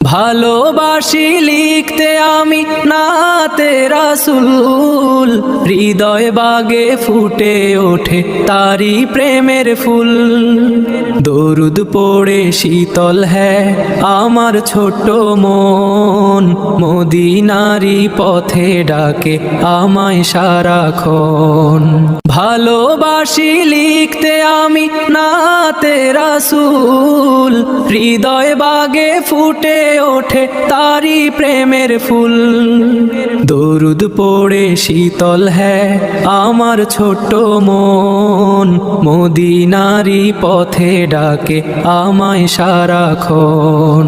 ভালোবাসি লিখতে আমি নাতে রাসূল, হৃদয় বাগে ফুটে ওঠে তারি প্রেমের ফুল। দরুদ পড়ে শীতল হ্যাঁ আমার ছোট্ট মন, মদিনারি পথে ডাকে আমায় সারাক্ষণ। ভালোবাসি লিখতে আমি নাতে রাসূল, হৃদয় বাগে ফুটে ওঠে তারি প্রেমের ফুল। দরুদ পড়ে শীতল হ্যাঁ আমার ছোট্ট মন, মদিনারি পথে ডাকে আমায় সারাক্ষণ।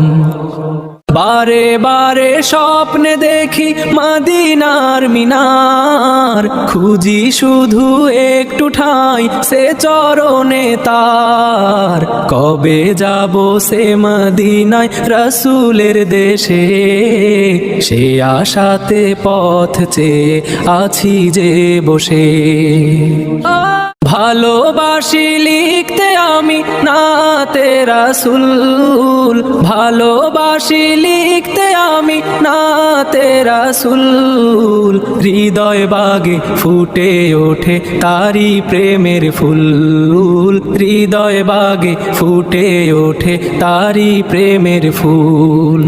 বারে বারে স্বপ্নে দেখি মদিনার মিনার, খুঁজি শুধু একটু ঠাঁই সে চরণে তার। কবে যাব সে মদিনায় রাসূলের দেশে, সে আশাতে পথ চেয়ে আছি যে বসে। ভালোবাসি লিখতে আমি নাতে রাসূল, ভালোবাসি লিখতে আমি নাতে রাসূল, হৃদয় বাগে ফুটে ওঠে তারি প্রেমের ফুল। হৃদয় বাগে ফুটে ওঠে তারি প্রেমের ফুল।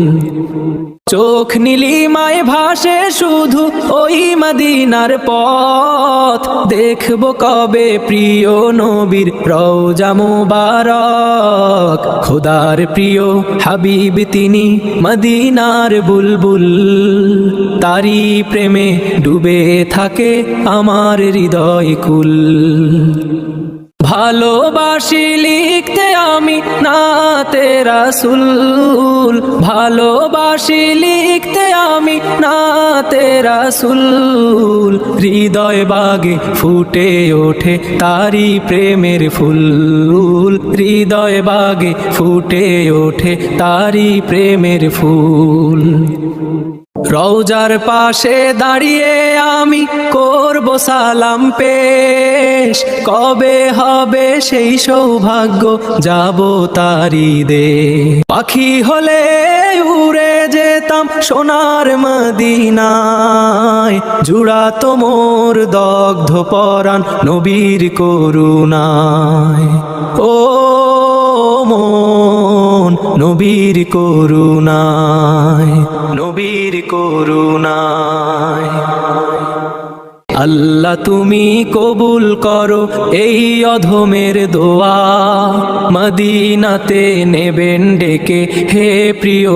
চোখ নীলিমায় ভাসে শুধু ওই মদিনার পথ, দেখবো কবে প্রিয় নবীর রওজা মুবারক। খোদার প্রিয় হাবিব তিনি মদিনার বুলবুল, তারি প্রেমে ডুবে থাকে আমার হৃদয় কুল। ভালোবাসি লিখতে আমি নাতে রাসূল, ভালোবাসি লিখতে আমি নাতে রাসূল, হৃদয় বাগে ফুটে ওঠে তারি প্রেমের ফুল। হৃদয় বাগে ফুটে ওঠে তারি প্রেমের ফুল। রওজার পাশে দাঁড়িয়ে আমি করব সালাম পেশ, কবে হবে সেই সৌভাগ্য যাব তারি দে। পাখি হলে উড়ে যেতাম সোনার মদিনায়, জুড়াতো মোর দগ্ধ পরাণ নবীর করুণায়। ও মন নবীর করুণায়, নবীর করুণায়। আল্লাহ তুমি কবুল করো এই অধমের দোয়া, মদিনাতে নেবেন ডেকে হে প্রিয়।